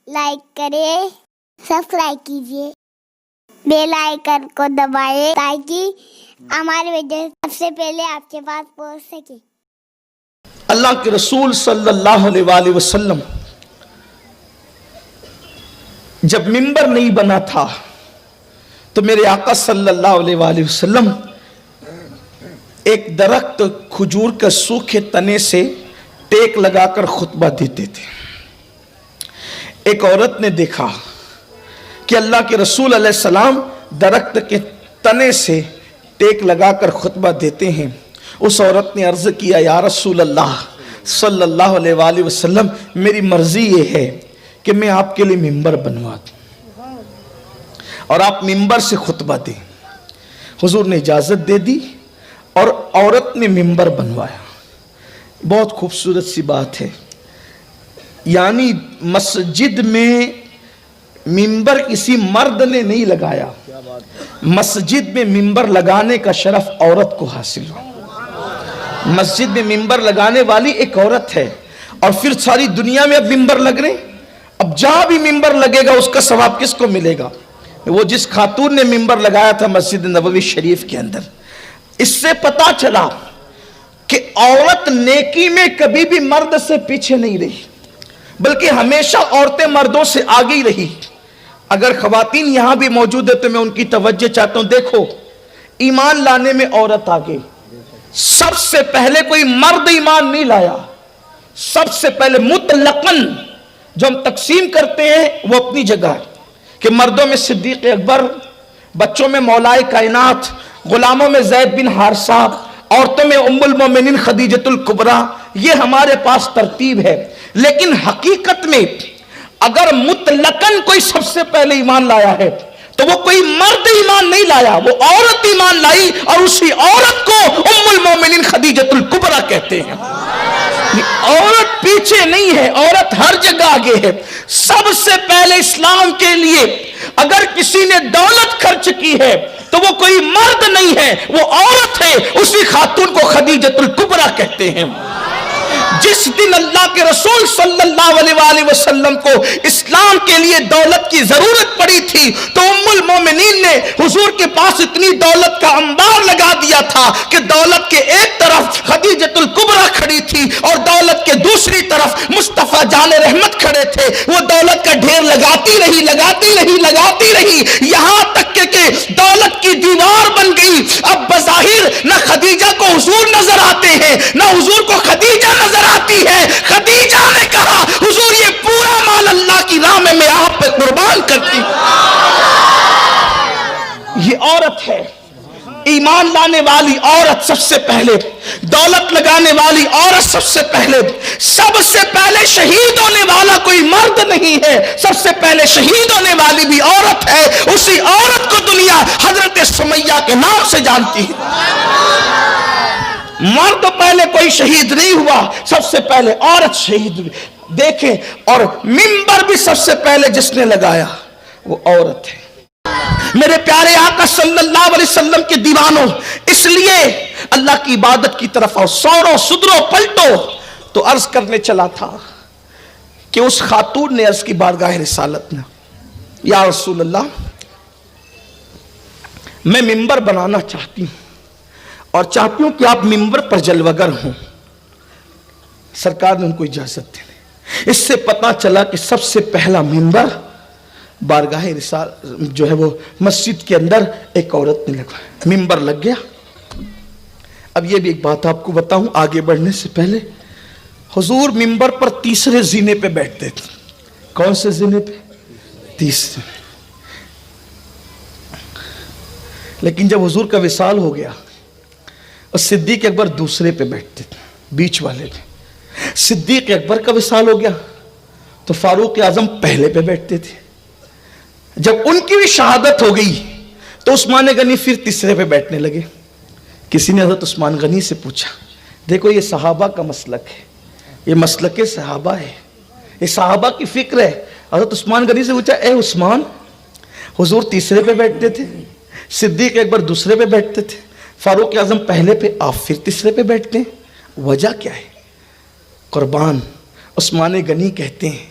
Like کریں، subscribe کیجیے، bell icon کو دبائیں تاکہ ہماری ویڈیو سب سے پہلے آپ کے پاس پہنچ سکے۔ اللہ کے رسول صلی اللہ علیہ وآلہ وسلم جب منبر نہیں بنا تھا تو میرے آقا صلی اللہ علیہ وآلہ وسلم ایک درخت کھجور کے سوکھے تنے سے ٹیک لگا کر خطبہ دیتے تھے۔ ایک عورت نے دیکھا کہ اللہ کے رسول علیہ السلام درخت کے تنے سے ٹیک لگا کر خطبہ دیتے ہیں۔ اس عورت نے عرض کیا، یا رسول اللہ صلی اللہ علیہ وآلہ وسلم، میری مرضی یہ ہے کہ میں آپ کے لیے منبر بنوا دوں اور آپ منبر سے خطبہ دیں۔ حضور نے اجازت دے دی اور عورت نے منبر بنوایا۔ بہت خوبصورت سی بات ہے، یعنی مسجد میں منبر کسی مرد نے نہیں لگایا، مسجد میں منبر لگانے کا شرف عورت کو حاصل ہوا۔ مسجد میں منبر لگانے والی ایک عورت ہے، اور پھر ساری دنیا میں اب منبر لگ رہے ہیں۔ اب جہاں بھی منبر لگے گا اس کا ثواب کس کو ملے گا؟ وہ جس خاتون نے منبر لگایا تھا مسجد نبوی شریف کے اندر۔ اس سے پتا چلا کہ عورت نیکی میں کبھی بھی مرد سے پیچھے نہیں رہی، بلکہ ہمیشہ عورتیں مردوں سے آگے ہی رہی۔ اگر خواتین یہاں بھی موجود ہے تو میں ان کی توجہ چاہتا ہوں۔ دیکھو، ایمان لانے میں عورت آگے، سب سے پہلے کوئی مرد ایمان نہیں لایا، سب سے پہلے مطلقاً جو ہم تقسیم کرتے ہیں وہ اپنی جگہ ہے کہ مردوں میں صدیق اکبر، بچوں میں مولائے کائنات، غلاموں میں زید بن حارثہ، عورتوں میں ام المومنین خدیجۃ الکبریٰ، یہ ہمارے پاس ترتیب ہے۔ لیکن حقیقت میں اگر مطلقاً کوئی سب سے پہلے ایمان لایا ہے تو وہ کوئی مرد ایمان نہیں لایا، وہ عورت ایمان لائی، اور اسی عورت کو ام المومنین خدیجۃ الکبریٰ کہتے ہیں۔ عورت پیچھے نہیں ہے، عورت ہر جگہ آگے ہے۔ سب سے پہلے اسلام کے لیے اگر کسی نے دولت خرچ کی ہے تو وہ کوئی مرد نہیں ہے، وہ عورت ہے، اسی خاتون کو خدیجۃ الکبریٰ کہتے ہیں۔ جس دن اللہ کے رسول صلی اللہ علیہ وآلہ وسلم کو اسلام کے لیے دولت کی ضرورت پڑی تھی تو ام المومنین نے حضور کے پاس اتنی دولت کا انبار لگا دیا تھا کہ دولت کے ایک طرف خدیجۃ الکبریٰ کھڑی تھی اور دولت کے دوسری طرف مصطفیٰ جان رحمت کھڑے تھے۔ وہ دولت کا ڈھیر لگاتی رہی یہاں تک کہ دولت کی دیوار بن گئی۔ اب بظاہر نہ خدیجہ کو حضور نظر آتے ہیں، نہ حضور کو خدیجہ نظر آتی ہے۔ خدیجہ نے کہا، حضور یہ پورا مال اللہ کی راہ میں آپ پہ قربان کرتی ہوں۔ یہ عورت ہے، ایمان لانے والی عورت سب سے پہلے، دولت لگانے والی عورت سب سے پہلے شہید ہونے والا کوئی مرد نہیں ہے، سب سے پہلے شہید ہونے والی بھی عورت ہے۔ اسی عورت کو دنیا حضرت سمیہ کے نام سے جانتی ہے۔ مرد پہلے کوئی شہید نہیں ہوا، سب سے پہلے عورت شہید ہوئی۔ دیکھیں، اور منبر بھی سب سے پہلے جس نے لگایا وہ عورت ہے۔ میرے پیارے آقا صلی اللہ علیہ وسلم کے دیوانوں، اس لیے اللہ کی عبادت کی طرف آؤ، سوڑو سدرو پلٹو۔ تو عرض کرنے چلا تھا کہ اس خاتون نے عرض کی بارگاہ رسالت میں، یا رسول اللہ میں منبر بنانا چاہتی ہوں اور چاہتی ہوں کہ آپ منبر پر جلوگر ہوں۔ سرکار نے ان کو اجازت دی۔ اس سے پتا چلا کہ سب سے پہلا منبر بارگاہ رسالت جو ہے وہ مسجد کے اندر ایک عورت نے لگایا، منبر لگ گیا۔ اب یہ بھی ایک بات آپ کو بتاؤں آگے بڑھنے سے پہلے، حضور منبر پر تیسرے زینے پہ بیٹھتے تھے۔ کون سے زینے پہ؟ تیسرے۔ لیکن جب حضور کا وصال ہو گیا اور صدیق اکبر دوسرے پہ بیٹھتے تھے، بیچ والے پہ۔ صدیق اکبر کا وصال ہو گیا تو فاروق اعظم پہلے پہ بیٹھتے تھے۔ جب ان کی بھی شہادت ہو گئی تو عثمان غنی پھر تیسرے پہ بیٹھنے لگے۔ کسی نے حضرت عثمان غنی سے پوچھا، دیکھو یہ صحابہ کا مسلک ہے، یہ مسلک صحابہ ہے، یہ صحابہ کی فکر ہے۔ حضرت عثمان غنی سے پوچھا، اے عثمان، حضور تیسرے پہ بیٹھتے تھے، صدیق اکبر دوسرے پہ بیٹھتے تھے، فاروق اعظم پہلے پہ، آپ پھر تیسرے پہ بیٹھتے ہیں، وجہ کیا ہے؟ قربان عثمان غنی کہتے ہیں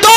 2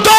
2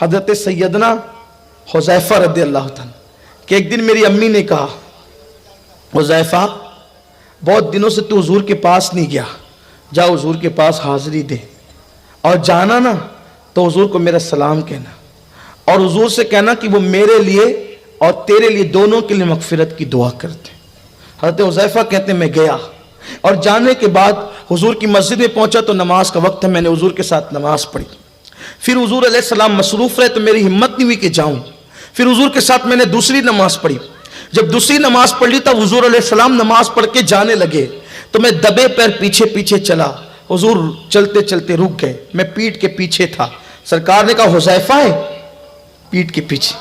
حضرت سیدنا حذیفہ رضی اللہ تعالیٰ کہ ایک دن میری امی نے کہا حذیفہ بہت دنوں سے تو حضور کے پاس نہیں گیا، جا حضور کے پاس حاضری دے، اور جانا نا تو حضور کو میرا سلام کہنا، اور حضور سے کہنا کہ وہ میرے لیے اور تیرے لیے دونوں کے لیے مغفرت کی دعا کرتے۔ حضرت حذیفہ کہتے ہیں میں گیا، اور جانے کے بعد حضور کی مسجد میں پہنچا تو نماز کا وقت ہے، میں نے حضور کے ساتھ نماز پڑھی۔ پھر حضور علیہ السلام مصروف رہے تو میری ہمت نہیں ہوئی کہ جاؤں، پھر حضور کے ساتھ میں نے دوسری نماز پڑھی۔ جب دوسری نماز پڑھ لی تب حضور علیہ السلام نماز پڑھ کے جانے لگے تو میں دبے پیر پیچھے پیچھے چلا، حضور چلتے چلتے رک گئے، میں پیٹ کے پیچھے تھا۔ سرکار نے کہا حذیفہ ہے پیٹ کے پیچھے،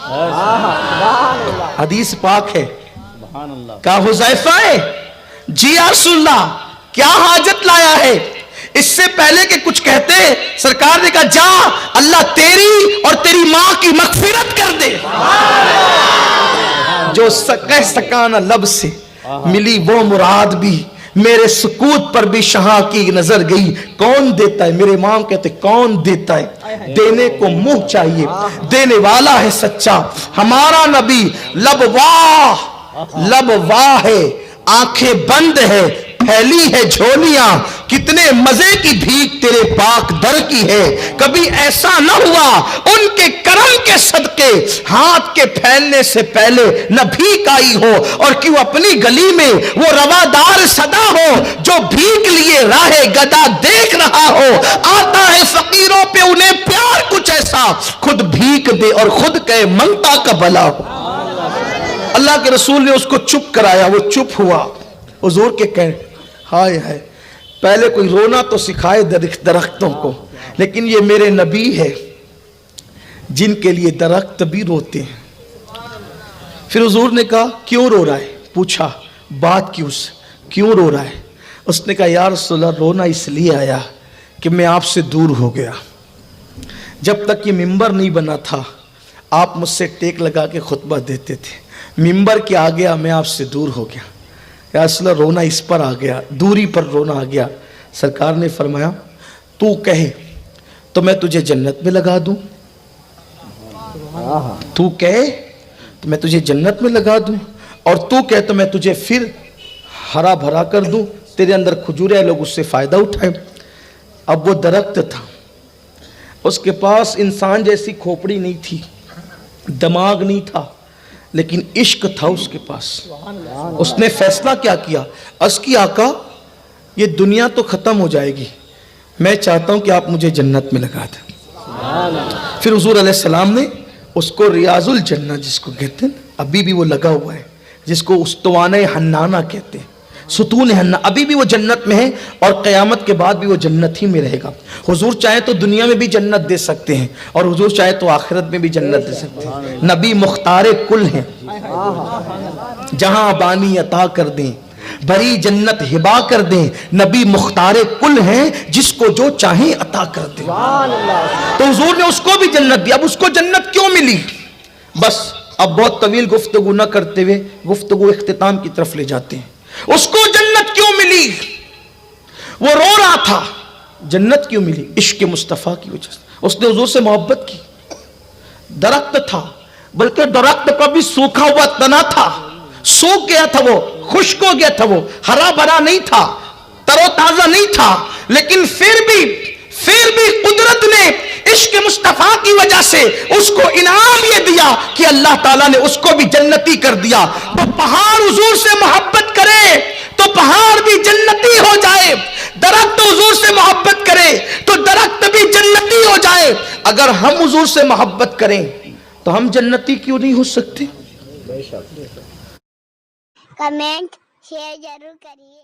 حدیث پاک ہے، کہا حذیفہ ہے، جی یا رسول اللہ کیا حاجت لایا ہے؟ اس سے پہلے کہ کچھ کہتے سرکار نے کہا جا اللہ تیری اور تیری ماں کی مغفرت کر دے۔ جو کہہ سکانا لب سے ملی وہ مراد بھی، میرے سکوت پر بھی شہاں کی نظر گئی، کون دیتا ہے؟ میرے امام کہتے کون دیتا ہے؟ دینے کو منہ چاہیے، دینے والا ہے سچا ہمارا نبی۔ لب واہ ہے، آنکھیں بند ہے، پھیلی ہے جھولیاں، کتنے مزے کی بھیک تیرے پاک در کی ہے۔ کبھی ایسا نہ ہوا ان کے کرم کے صدقے ہاتھ کے پھیلنے سے پہلے نہ بھیک آئی ہو، اور کیوں اپنی گلی میں وہ روادار صدا ہو جو بھیک لیے راہ گدا دیکھ رہا ہو۔ آتا ہے فقیروں پہ انہیں پیار کچھ ایسا، خود بھیک دے اور خود کہے منگتا کا بلا ہو۔ اللہ کے رسول نے اس کو چپ کرایا، وہ چپ ہوا۔ حضور کے کہے ہائے ہائے، پہلے کوئی رونا تو سکھائے درختوں کو، لیکن یہ میرے نبی ہے جن کے لیے درخت بھی روتے ہیں۔ پھر حضور نے کہا کیوں رو رہا ہے؟ پوچھا بات کیوں رو رہا ہے؟ اس نے کہا یا رسول اللہ رونا اس لیے آیا کہ میں آپ سے دور ہو گیا، جب تک یہ ممبر نہیں بنا تھا آپ مجھ سے ٹیک لگا کے خطبہ دیتے تھے، ممبر کے آ گیا میں آپ سے دور ہو گیا، یا رسول اللہ رونا اس پر آ گیا، دوری پر رونا آ گیا۔ سرکار نے فرمایا تو کہے تو میں تجھے جنت میں لگا دوں، تو کہے تو میں تجھے جنت میں لگا دوں، اور تو کہے تو میں تجھے پھر ہرا بھرا کر دوں، تیرے اندر کھجورے لوگ اس سے فائدہ اٹھائیں۔ اب وہ درخت تھا، اس کے پاس انسان جیسی کھوپڑی نہیں تھی، دماغ نہیں تھا، لیکن عشق تھا اس کے پاس۔ اس نے فیصلہ کیا کیا؟ عرض کی آقا یہ دنیا تو ختم ہو جائے گی، میں چاہتا ہوں کہ آپ مجھے جنت میں لگا دیں۔ پھر حضور علیہ السلام نے اس کو ریاض الجنہ جس کو کہتے ہیں ابھی بھی وہ لگا ہوا ہے، جس کو استوانہ حنانہ کہتے ہیں، ستون حنہ، ابھی بھی وہ جنت میں ہے اور قیامت کے بعد بھی وہ جنت ہی میں رہے گا۔ حضور چاہے تو دنیا میں بھی جنت دے سکتے ہیں، اور حضور چاہے تو آخرت میں بھی جنت دے سکتے ہیں۔ نبی مختار کل ہیں، جہاں بانی عطا کر دیں، بری جنت ہبا کر دیں، نبی مختار کل ہیں جس کو جو چاہیں عطا کر دیں۔ تو حضور نے اس کو بھی جنت دی۔ اب اس کو جنت کیوں ملی؟ بس اب بہت طویل گفتگو نہ کرتے ہوئے گفتگو اختتام کی طرف لے جاتے ہیں۔ اس کو جنت کیوں ملی؟ وہ رو رہا تھا، جنت کیوں ملی؟ عشق مصطفیٰ کی وجہ سے۔ اس نے حضور سے محبت کی، درخت تھا، بلکہ درخت کا بھی سوکھا ہوا تنا تھا، سوکھ گیا تھا، وہ خشک ہو گیا تھا، وہ ہرا بھرا نہیں تھا، تر و تازہ نہیں تھا، لیکن پھر بھی قدرت نے عشق مصطفیٰ کی وجہ سے اس کو انعام یہ دیا کہ اللہ تعالیٰ نے اس کو بھی جنتی کر دیا۔ تو پہاڑ حضور سے محبت کرے تو پہاڑ بھی جنتی ہو جائے، درخت حضور سے محبت کرے تو درخت بھی جنتی ہو جائے۔ اگر ہم حضور سے محبت کریں تو ہم جنتی کیوں نہیں ہو سکتے؟ کمنٹ شیئر ضرور کریے۔